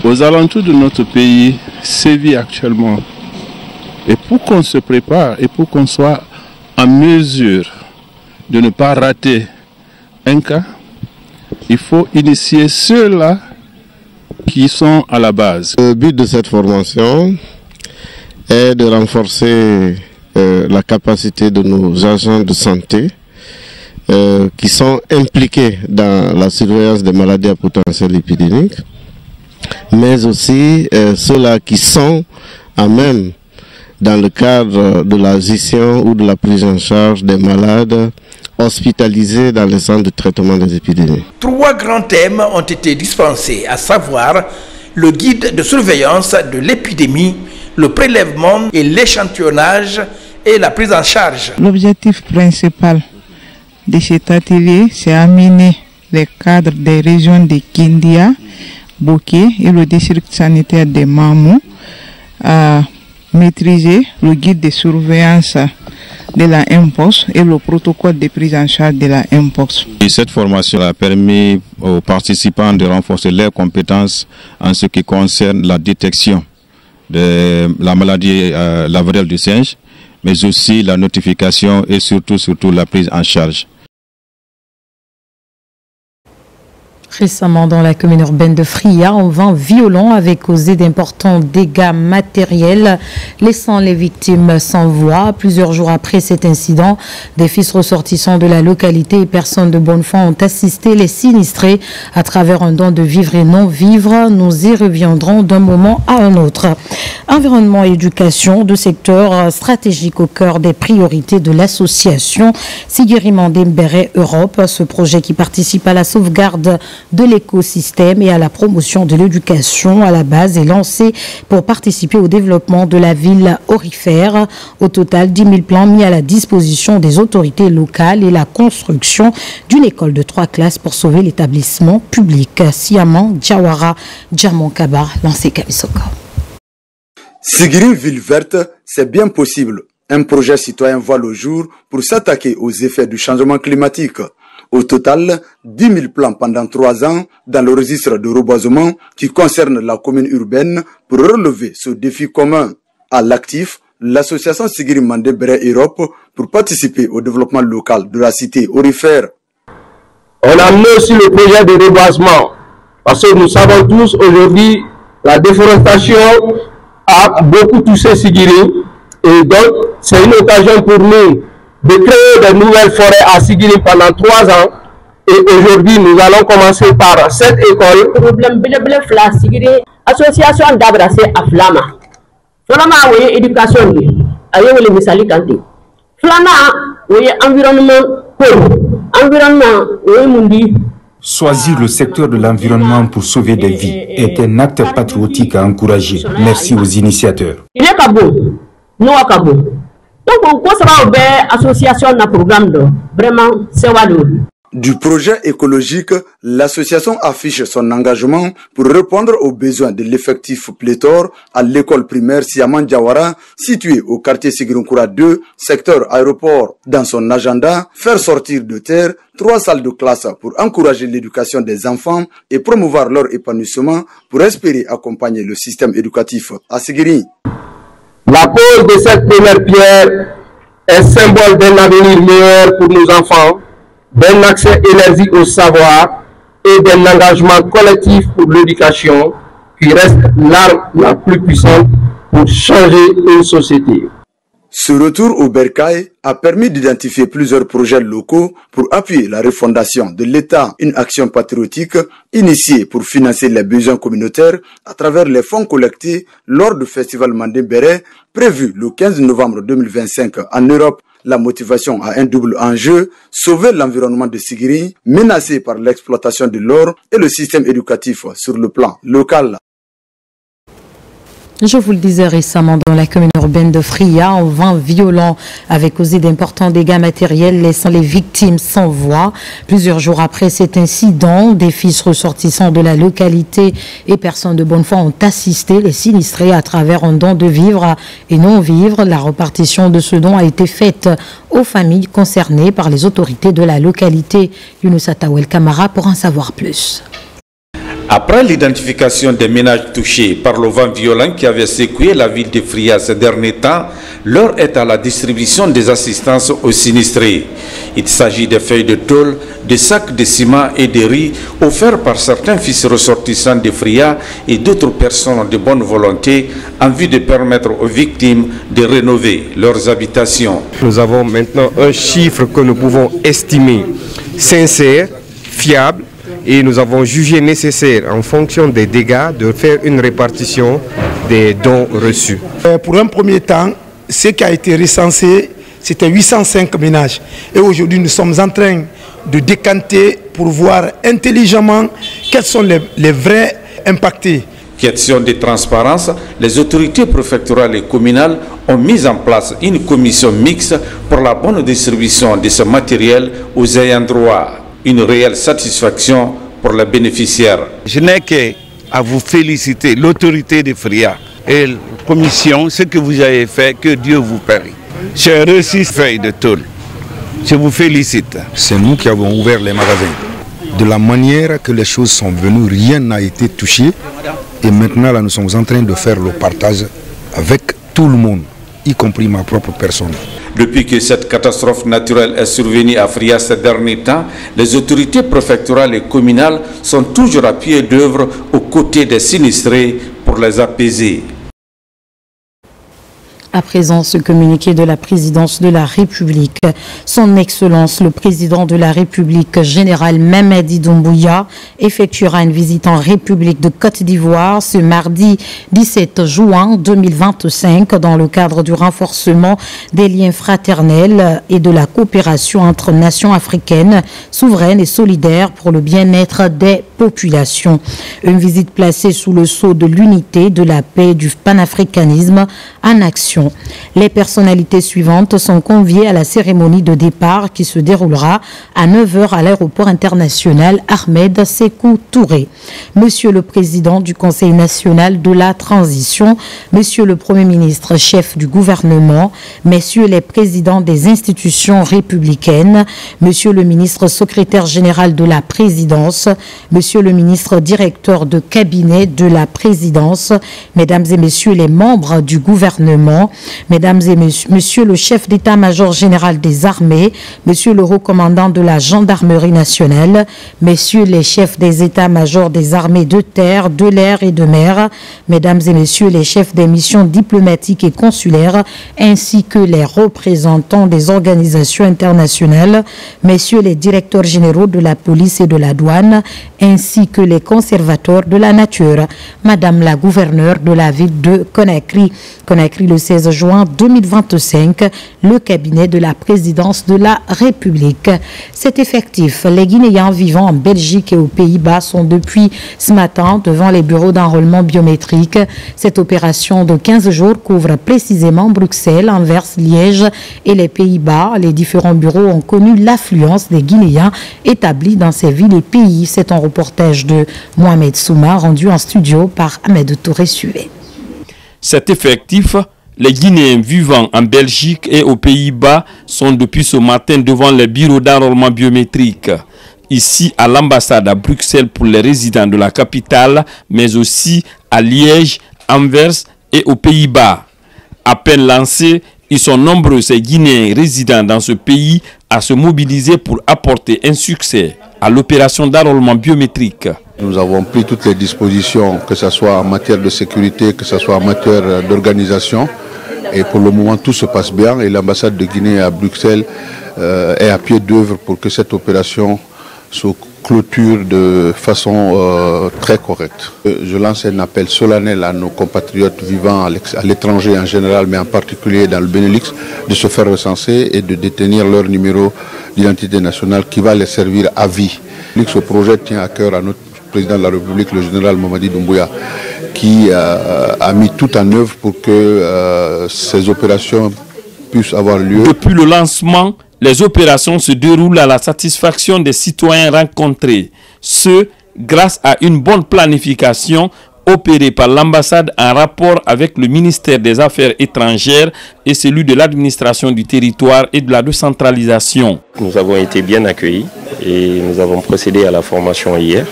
aux alentours de notre pays, sévit actuellement. Et pour qu'on se prépare et pour qu'on soit en mesure de ne pas rater un cas, il faut initier ceux-là qui sont à la base. Le but de cette formation est de renforcer la capacité de nos agents de santé qui sont impliqués dans la surveillance des maladies à potentiel épidémique, mais aussi ceux-là qui sont à même dans le cadre de la gestion ou de la prise en charge des malades hospitalisés dans les centres de traitement des épidémies. 3 grands thèmes ont été dispensés, à savoir le guide de surveillance de l'épidémie, le prélèvement et l'échantillonnage et la prise en charge. L'objectif principal de cet atelier, c'est amener les cadres des régions de Kindia, Boké et le district sanitaire de Mamou à maîtriser le guide de surveillance de la Mpox et le protocole de prise en charge de la Mpox. Cette formation a permis aux participants de renforcer leurs compétences en ce qui concerne la détection de la maladie la variole du singe, mais aussi la notification et surtout la prise en charge. Récemment, dans la commune urbaine de Fria, un vent violent avait causé d'importants dégâts matériels, laissant les victimes sans voix. Plusieurs jours après cet incident, des fils ressortissants de la localité et personnes de bonne foi ont assisté les sinistrés à travers un don de vivres et non-vivres. Nous y reviendrons d'un moment à un autre. Environnement et éducation, 2 secteurs stratégiques au cœur des priorités de l'association Sigiri Mandé Mbere Europe. Ce projet qui participe à la sauvegarde de l'écosystème et à la promotion de l'éducation à la base est lancé pour participer au développement de la ville aurifère. Au total, 10 000 plans mis à la disposition des autorités locales et la construction d'une école de 3 classes pour sauver l'établissement public. Siaman Diawara Djamonkaba, lancé Kamisoko. Sigiri ville verte, c'est bien possible. Un projet citoyen voit le jour pour s'attaquer aux effets du changement climatique. Au total, 10 000 plans pendant 3 ans dans le registre de reboisement qui concerne la commune urbaine pour relever ce défi commun. À l'actif, l'association Sigiri Mandé Béré Europe pour participer au développement local de la cité aurifère. On a amené aussi le projet de reboisement parce que nous savons tous aujourd'hui la déforestation a beaucoup touché Sigiri et donc c'est une occasion pour nous de créer de nouvelles forêts à Sigiri pendant 3 ans et aujourd'hui nous allons commencer par cette école. Problème bele fla Sigiri association d'abrasser à Flama. Flama oui éducation ni ayo le misali kanti. Flama oui environnement environnement oui mundi. Choisir le secteur de l'environnement pour sauver des vies est un acte patriotique à encourager. Merci aux initiateurs. Il est Kabou, nous à Kabou. Donc, on va faire association dans programme de vraiment c'est Du projet écologique, l'association affiche son engagement pour répondre aux besoins de l'effectif pléthore à l'école primaire Siaman Diawara, située au quartier Sigirunkura 2, secteur aéroport. Dans son agenda, faire sortir de terre 3 salles de classe pour encourager l'éducation des enfants et promouvoir leur épanouissement pour espérer accompagner le système éducatif à Sigiri. La pose de cette première pierre est symbole d'un avenir meilleur pour nos enfants, d'un accès énergie au savoir et d'un engagement collectif pour l'éducation qui reste l'arme la plus puissante pour changer une société. Ce retour au Bercail a permis d'identifier plusieurs projets locaux pour appuyer la refondation de l'État, une action patriotique initiée pour financer les besoins communautaires à travers les fonds collectés lors du festival Mandé Béré prévu le 15 novembre 2025 en Europe. La motivation a un double enjeu, sauver l'environnement de Sigiri, menacé par l'exploitation de l'or et le système éducatif sur le plan local. Je vous le disais récemment, dans la commune urbaine de Fria, un vent violent avait causé d'importants dégâts matériels, laissant les victimes sans voix. Plusieurs jours après cet incident, des fils ressortissants de la localité et personnes de bonne foi ont assisté les sinistrés à travers un don de vivres et non-vivres. La répartition de ce don a été faite aux familles concernées par les autorités de la localité. Younous Atawel Kamara pour en savoir plus. Après l'identification des ménages touchés par le vent violent qui avait secoué la ville de Fria ces derniers temps, l'heure est à la distribution des assistances aux sinistrés. Il s'agit des feuilles de tôle, des sacs de ciment et de riz offerts par certains fils ressortissants de Fria et d'autres personnes de bonne volonté en vue de permettre aux victimes de rénover leurs habitations. Nous avons maintenant un chiffre que nous pouvons estimer sincère, fiable, et nous avons jugé nécessaire, en fonction des dégâts, de faire une répartition des dons reçus. Pour un premier temps, ce qui a été recensé, c'était 805 ménages. Et aujourd'hui, nous sommes en train de décanter pour voir intelligemment quels sont les vrais impactés. Question de transparence, les autorités préfectorales et communales ont mis en place une commission mixte pour la bonne distribution de ce matériel aux ayants droit. Une réelle satisfaction pour les bénéficiaires. Je n'ai qu'à vous féliciter, l'autorité de Fria et la commission, ce que vous avez fait, que Dieu vous parie. J'ai reçu feuilles de tôle. Je vous félicite. C'est nous qui avons ouvert les magasins. De la manière que les choses sont venues, rien n'a été touché. Et maintenant, là, nous sommes en train de faire le partage avec tout le monde, y compris ma propre personne. Depuis que cette catastrophe naturelle est survenue à Fria ces derniers temps, les autorités préfectorales et communales sont toujours à pied d'œuvre aux côtés des sinistrés pour les apaiser. À présent, ce communiqué de la présidence de la République. Son Excellence, le président de la République, général Mamadi Doumbouya, effectuera une visite en République de Côte d'Ivoire ce mardi 17 juin 2025 dans le cadre du renforcement des liens fraternels et de la coopération entre nations africaines, souveraines et solidaires pour le bien-être des populations. Une visite placée sous le sceau de l'unité, de la paix et du panafricanisme en action. Les personnalités suivantes sont conviées à la cérémonie de départ qui se déroulera à 9h à l'aéroport international Ahmed Sékou Touré. Monsieur le Président du Conseil national de la transition, Monsieur le Premier ministre, chef du gouvernement, Messieurs les présidents des institutions républicaines, Monsieur le ministre secrétaire général de la présidence, Monsieur le ministre directeur de cabinet de la présidence, Mesdames et Messieurs les membres du gouvernement, Mesdames et Messieurs le chef d'état-major général des armées, Monsieur le haut commandant de la gendarmerie nationale, Messieurs les chefs des états-majors des armées de terre, de l'air et de mer, Mesdames et Messieurs les chefs des missions diplomatiques et consulaires, ainsi que les représentants des organisations internationales, Messieurs les directeurs généraux de la police et de la douane, ainsi que les conservateurs de la nature, Madame la gouverneure de la ville de Conakry. Conakry le 16 juin 2025, le cabinet de la présidence de la République. C'est effectif. Les Guinéens vivant en Belgique et aux Pays-Bas sont depuis ce matin devant les bureaux d'enrôlement biométrique. Cette opération de 15 jours couvre précisément Bruxelles, Anvers, Liège et les Pays-Bas. Les différents bureaux ont connu l'affluence des Guinéens établis dans ces villes et pays. C'est un reportage de Mohamed Souma rendu en studio par Ahmed Touré-Suvé. Cet effectif, les Guinéens vivant en Belgique et aux Pays-Bas sont depuis ce matin devant les bureaux d'enrôlement biométrique. Ici à l'ambassade à Bruxelles pour les résidents de la capitale, mais aussi à Liège, Anvers et aux Pays-Bas. À peine lancés, ils sont nombreux ces Guinéens résidant dans ce pays à se mobiliser pour apporter un succès à l'opération d'enrôlement biométrique. Nous avons pris toutes les dispositions, que ce soit en matière de sécurité, que ce soit en matière d'organisation. Et pour le moment, tout se passe bien. Et l'ambassade de Guinée à Bruxelles est à pied d'œuvre pour que cette opération se clôture de façon très correcte. Je lance un appel solennel à nos compatriotes vivant à l'étranger en général, mais en particulier dans le Benelux, de se faire recenser et de détenir leur numéro d'identité nationale qui va les servir à vie. Ce projet tient à cœur à notre président de la République, le général Mamadi Doumbouya, qui a mis tout en œuvre pour que ces opérations puissent avoir lieu. Depuis le lancement, les opérations se déroulent à la satisfaction des citoyens rencontrés. Ce, grâce à une bonne planification opérée par l'ambassade en rapport avec le ministère des Affaires étrangères et celui de l'administration du territoire et de la décentralisation. Nous avons été bien accueillis et nous avons procédé à la formation hier.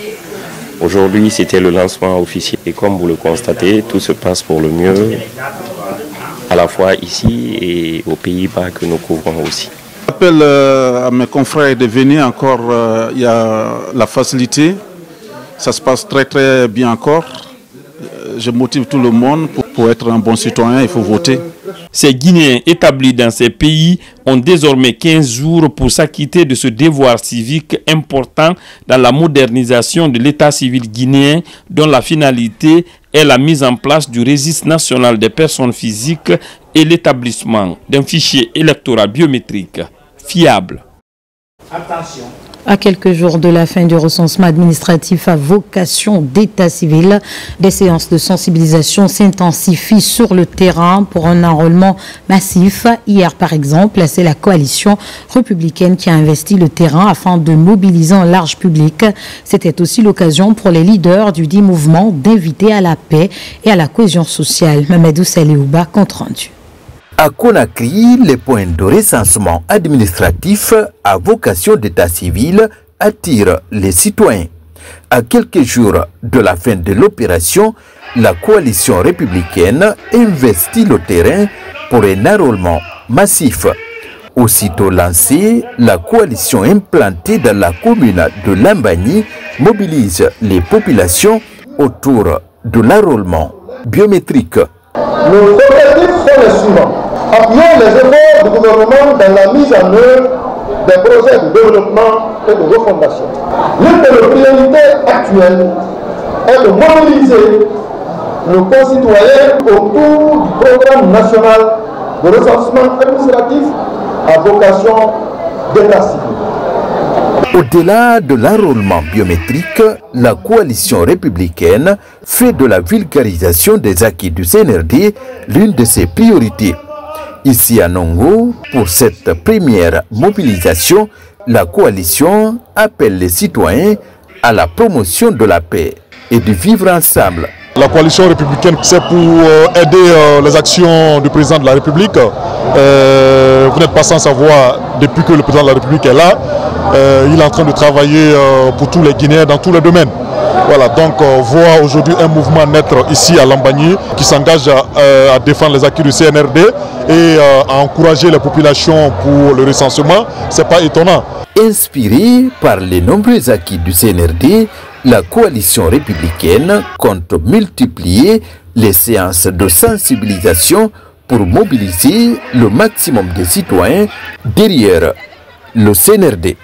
Aujourd'hui, c'était le lancement officiel et comme vous le constatez, tout se passe pour le mieux, à la fois ici et aux Pays-Bas que nous couvrons aussi. J'appelle à mes confrères de venir encore, il y a la facilité, ça se passe très bien encore. Je motive tout le monde pour être un bon citoyen, il faut voter. Ces Guinéens établis dans ces pays ont désormais 15 jours pour s'acquitter de ce devoir civique important dans la modernisation de l'état civil guinéen dont la finalité est la mise en place du registre national des personnes physiques et l'établissement d'un fichier électoral biométrique fiable. Attention. À quelques jours de la fin du recensement administratif à vocation d'état civil, des séances de sensibilisation s'intensifient sur le terrain pour un enrôlement massif. Hier, par exemple, c'est la coalition républicaine qui a investi le terrain afin de mobiliser un large public. C'était aussi l'occasion pour les leaders du dit mouvement d'inviter à la paix et à la cohésion sociale. Mamadou Saliouba, compte rendu. À Conakry, les points de recensement administratif à vocation d'état civil attirent les citoyens. À quelques jours de la fin de l'opération, la coalition républicaine investit le terrain pour un enrôlement massif. Aussitôt lancée, la coalition implantée dans la commune de Lambani mobilise les populations autour de l'enrôlement biométrique. Nos objectifs sont les suivants. Appuyer les efforts du gouvernement dans la mise en œuvre des projets de développement et de refondation. L'une de nos priorités actuelles est de mobiliser nos concitoyens autour du programme national de recensement administratif à vocation d'état civil. Au-delà de l'enrôlement biométrique, la coalition républicaine fait de la vulgarisation des acquis du CNRD l'une de ses priorités. Ici à Nongo, pour cette première mobilisation, la coalition appelle les citoyens à la promotion de la paix et du vivre ensemble. La coalition républicaine, c'est pour aider les actions du président de la République. Vous n'êtes pas sans savoir, depuis que le président de la République est là, il est en train de travailler pour tous les Guinéens dans tous les domaines. Voilà, donc voir aujourd'hui un mouvement naître ici à Lambagny qui s'engage à défendre les acquis du CNRD et à encourager les populations pour le recensement, c'est pas étonnant. Inspirée par les nombreux acquis du CNRD, la coalition républicaine compte multiplier les séances de sensibilisation pour mobiliser le maximum de citoyens derrière le CNRD.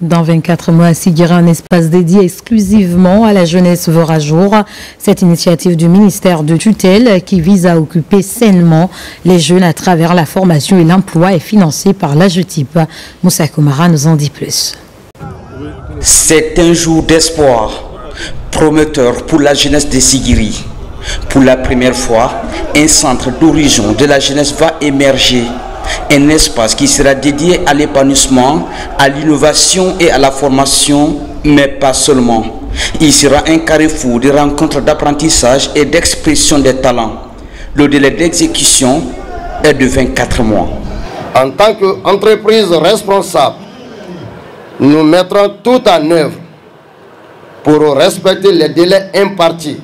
Dans 24 mois, Siguiri, un espace dédié exclusivement à la jeunesse verra jour. Cette initiative du ministère de tutelle qui vise à occuper sainement les jeunes à travers la formation et l'emploi est financée par l'AGETIP. Moussa Koumara nous en dit plus. C'est un jour d'espoir prometteur pour la jeunesse de Siguiri. Pour la première fois, un centre d'horizon de la jeunesse va émerger. Un espace qui sera dédié à l'épanouissement, à l'innovation et à la formation, mais pas seulement. Il sera un carrefour de rencontres d'apprentissage et d'expression des talents. Le délai d'exécution est de 24 mois. En tant qu'entreprise responsable, nous mettrons tout en œuvre pour respecter les délais impartis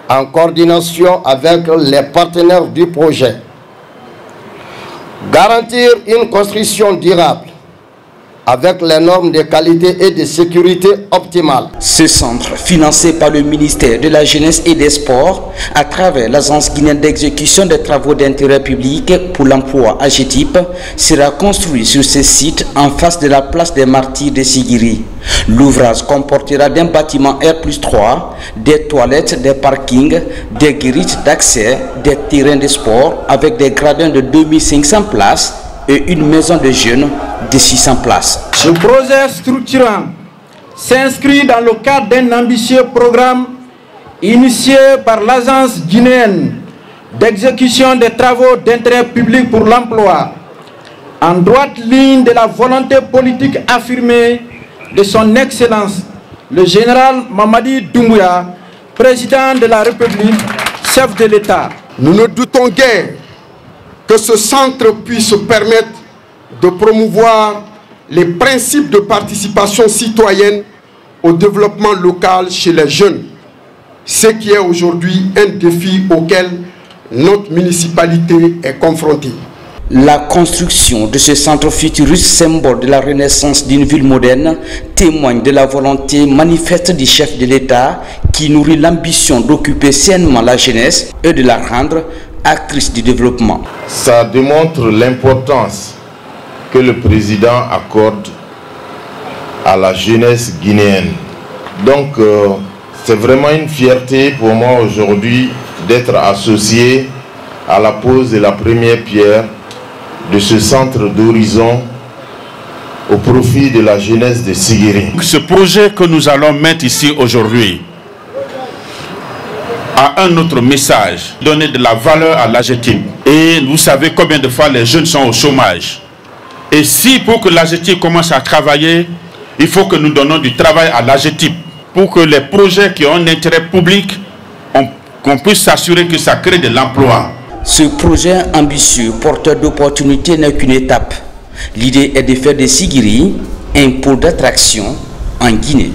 en coordination avec les partenaires du projet. Garantir une construction durable avec les normes de qualité et de sécurité optimales. Ce centre, financé par le ministère de la Jeunesse et des Sports, à travers l'Agence guinéenne d'exécution des travaux d'intérêt public pour l'emploi AGETIP, sera construit sur ce site en face de la place des Martyrs de Siguiri. L'ouvrage comportera d'un bâtiment R+3, des toilettes, des parkings, des grilles d'accès, des terrains de sport avec des gradins de 2500 places et une maison de jeunes de 600 places. Ce projet structurant s'inscrit dans le cadre d'un ambitieux programme initié par l'Agence guinéenne d'exécution des travaux d'intérêt public pour l'emploi, en droite ligne de la volonté politique affirmée de son Excellence, le général Mamadi Doumbouya, président de la République, chef de l'État. Nous ne doutons guère que ce centre puisse permettre de promouvoir les principes de participation citoyenne au développement local chez les jeunes, ce qui est aujourd'hui un défi auquel notre municipalité est confrontée. La construction de ce centre futuriste, symbole de la renaissance d'une ville moderne, témoigne de la volonté manifeste du chef de l'État qui nourrit l'ambition d'occuper sainement la jeunesse et de la rendre actrice du développement. Ça démontre l'importance que le président accorde à la jeunesse guinéenne. Donc c'est vraiment une fierté pour moi aujourd'hui d'être associé à la pose de la première pierre de ce centre d'horizon au profit de la jeunesse de Siguiri. Ce projet que nous allons mettre ici aujourd'hui a un autre message, donner de la valeur à l'AGETIP. Et vous savez combien de fois les jeunes sont au chômage. Et si pour que l'AGETIP commence à travailler, il faut que nous donnons du travail à l'AGETIP pour que les projets qui ont un intérêt public, qu'on puisse s'assurer que ça crée de l'emploi. Ce projet ambitieux, porteur d'opportunités, n'est qu'une étape. L'idée est de faire de Siguiri un pôle d'attraction en Guinée.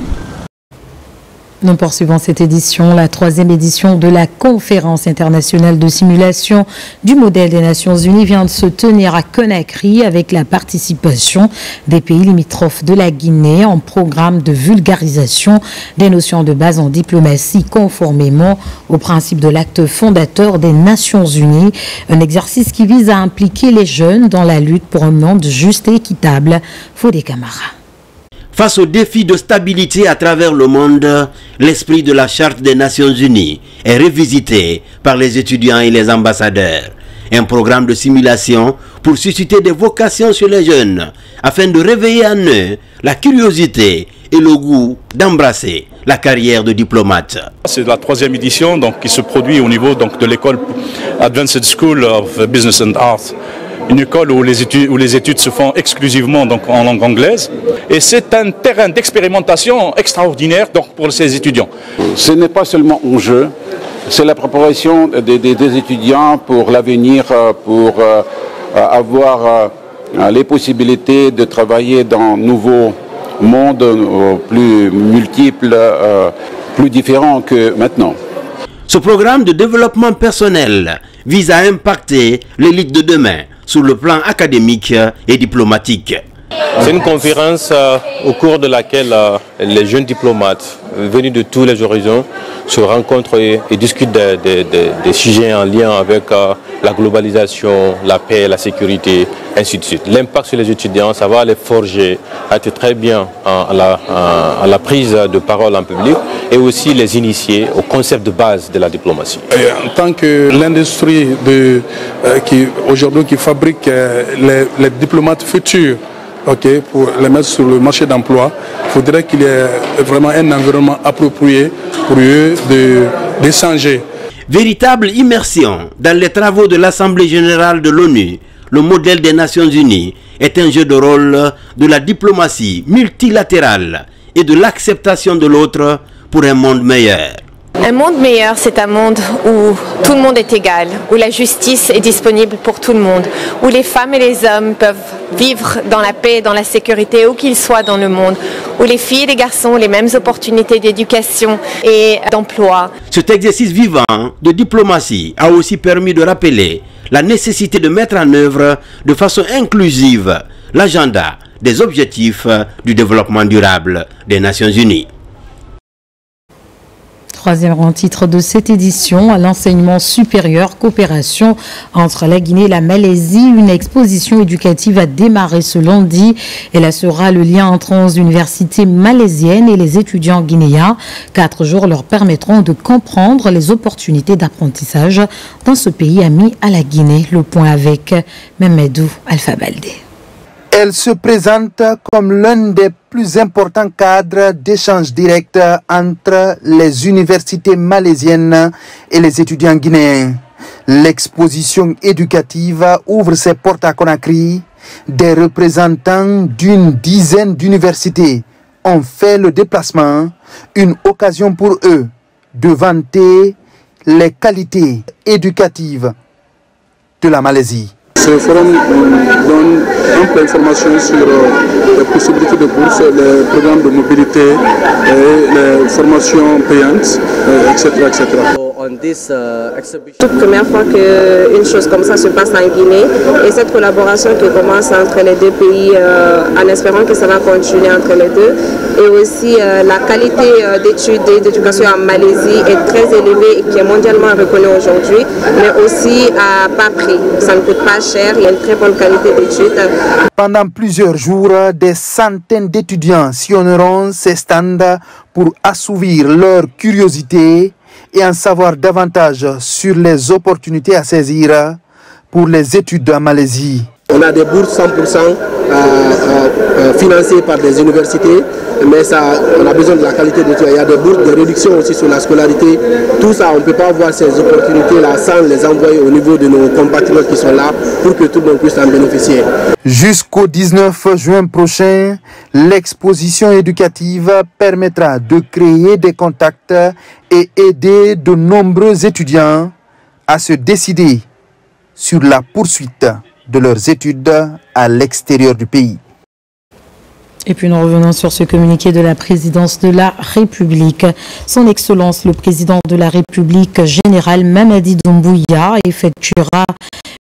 Nous poursuivons cette édition, la 3e édition de la conférence internationale de simulation du modèle des Nations Unies vient de se tenir à Conakry avec la participation des pays limitrophes de la Guinée en programme de vulgarisation des notions de base en diplomatie conformément au principe de l'acte fondateur des Nations Unies. Un exercice qui vise à impliquer les jeunes dans la lutte pour un monde juste et équitable. Fodé Camara. Face aux défis de stabilité à travers le monde, l'esprit de la Charte des Nations Unies est revisité par les étudiants et les ambassadeurs. Un programme de simulation pour susciter des vocations chez les jeunes, afin de réveiller en eux la curiosité et le goût d'embrasser la carrière de diplomate. C'est la 3e édition qui se produit au niveau de l'école Advanced School of Business and Art. Une école où les études se font exclusivement en langue anglaise. Et c'est un terrain d'expérimentation extraordinaire pour ces étudiants. Ce n'est pas seulement un jeu, c'est la préparation des étudiants pour l'avenir, pour avoir les possibilités de travailler dans un nouveau monde plus multiple, plus différent que maintenant. Ce programme de développement personnel vise à impacter l'élite de demain sur le plan académique et diplomatique. C'est une conférence au cours de laquelle les jeunes diplomates venus de tous les horizons se rencontrent et discutent des sujets en lien avec la globalisation, la paix, la sécurité, ainsi de suite. L'impact sur les étudiants, ça va les forger à être très bien à la prise de parole en public et aussi les initier au concept de base de la diplomatie. Et en tant que l'industrie aujourd'hui qui fabrique les diplomates futurs, pour les mettre sur le marché d'emploi, il faudrait qu'il y ait vraiment un environnement approprié pour eux d'échanger. Véritable immersion dans les travaux de l'Assemblée générale de l'ONU, le modèle des Nations Unies est un jeu de rôle de la diplomatie multilatérale et de l'acceptation de l'autre pour un monde meilleur. Un monde meilleur, c'est un monde où tout le monde est égal, où la justice est disponible pour tout le monde, où les femmes et les hommes peuvent vivre dans la paix et dans la sécurité où qu'ils soient dans le monde, où les filles et les garçons ont les mêmes opportunités d'éducation et d'emploi. Cet exercice vivant de diplomatie a aussi permis de rappeler la nécessité de mettre en œuvre de façon inclusive l'agenda des objectifs du développement durable des Nations Unies. Troisième grand titre de cette édition, à l'enseignement supérieur, coopération entre la Guinée et la Malaisie. Une exposition éducative a démarré ce lundi. Elle sera le lien entre 11 universités malaisiennes et les étudiants guinéens. 4 jours leur permettront de comprendre les opportunités d'apprentissage dans ce pays ami à la Guinée. Le point avec Memedou Alpha Baldé. Elle se présente comme l'un des plus importants cadres d'échange direct entre les universités malaisiennes et les étudiants guinéens. L'exposition éducative ouvre ses portes à Conakry. Des représentants d'une dizaine d'universités ont fait le déplacement, une occasion pour eux de vanter les qualités éducatives de la Malaisie. Ce forum donne ample information sur les possibilités de bourse, les programmes de mobilité et les formations payantes, etc. C'est la première fois qu'une chose comme ça se passe en Guinée et cette collaboration qui commence entre les deux pays en espérant que ça va continuer entre les deux. Et aussi la qualité d'études et d'éducation en Malaisie est très élevée et qui est mondialement reconnue aujourd'hui, mais aussi à bas prix. Ça ne coûte pas cher, il y a une très bonne qualité d'études. Pendant plusieurs jours, des centaines d'étudiants sillonneront ces stands pour assouvir leur curiosité et en savoir davantage sur les opportunités à saisir pour les études en Malaisie. On a des bourses 100% financées par des universités, mais on a besoin de la qualité d'études. Il y a des bourses de réduction aussi sur la scolarité. Tout ça, on ne peut pas avoir ces opportunités-là sans les envoyer au niveau de nos compatriotes qui sont là pour que tout le monde puisse en bénéficier. Jusqu'au 19 juin prochain, l'exposition éducative permettra de créer des contacts et aider de nombreux étudiants à se décider sur la poursuite de leurs études à l'extérieur du pays. Et puis nous revenons sur ce communiqué de la présidence de la République. Son Excellence, le président de la République, général Mamadi Doumbouya, effectuera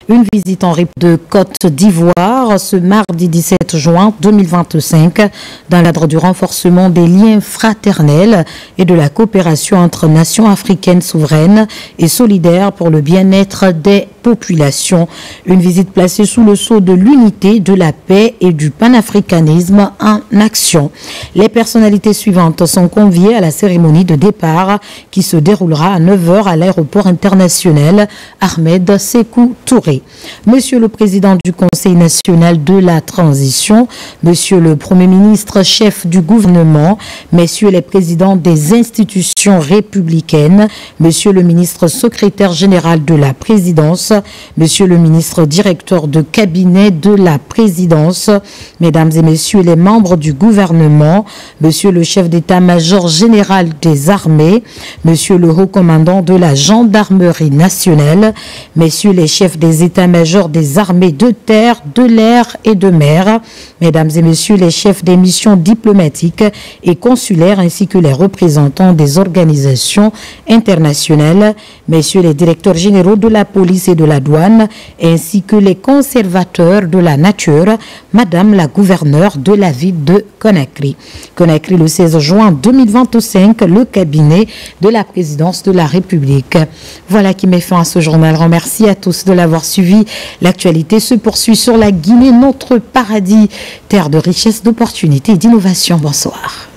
une visite en République de Côte d'Ivoire ce mardi 17 juin 2025 dans le cadre du renforcement des liens fraternels et de la coopération entre nations africaines souveraines et solidaires pour le bien-être des populations. Une visite placée sous le sceau de l'unité, de la paix et du panafricanisme en action. Les personnalités suivantes sont conviées à la cérémonie de départ qui se déroulera à 9h à l'aéroport international Ahmed Sékou Touré. Monsieur le Président du Conseil national de la transition, Monsieur le Premier ministre, chef du gouvernement, Messieurs les présidents des institutions républicaines, Monsieur le ministre secrétaire général de la présidence, Monsieur le ministre directeur de cabinet de la présidence, Mesdames et Messieurs les membres du gouvernement, Monsieur le chef d'état-major général des armées, Monsieur le haut commandant de la gendarmerie nationale, Messieurs les chefs des états-majors des armées de terre, de l'air et de mer, Mesdames et Messieurs les chefs des missions diplomatiques et consulaires ainsi que les représentants des organisations internationales, Messieurs les directeurs généraux de la police et de la douane, ainsi que les conservateurs de la nature, Madame la gouverneure de la ville de Conakry. Conakry, le 16 juin 2025, le cabinet de la présidence de la République. Voilà qui met fin à ce journal. Remercie à tous de l'avoir suivi. L'actualité se poursuit sur la Guinée, notre paradis, terre de richesse, d'opportunités et d'innovation. Bonsoir.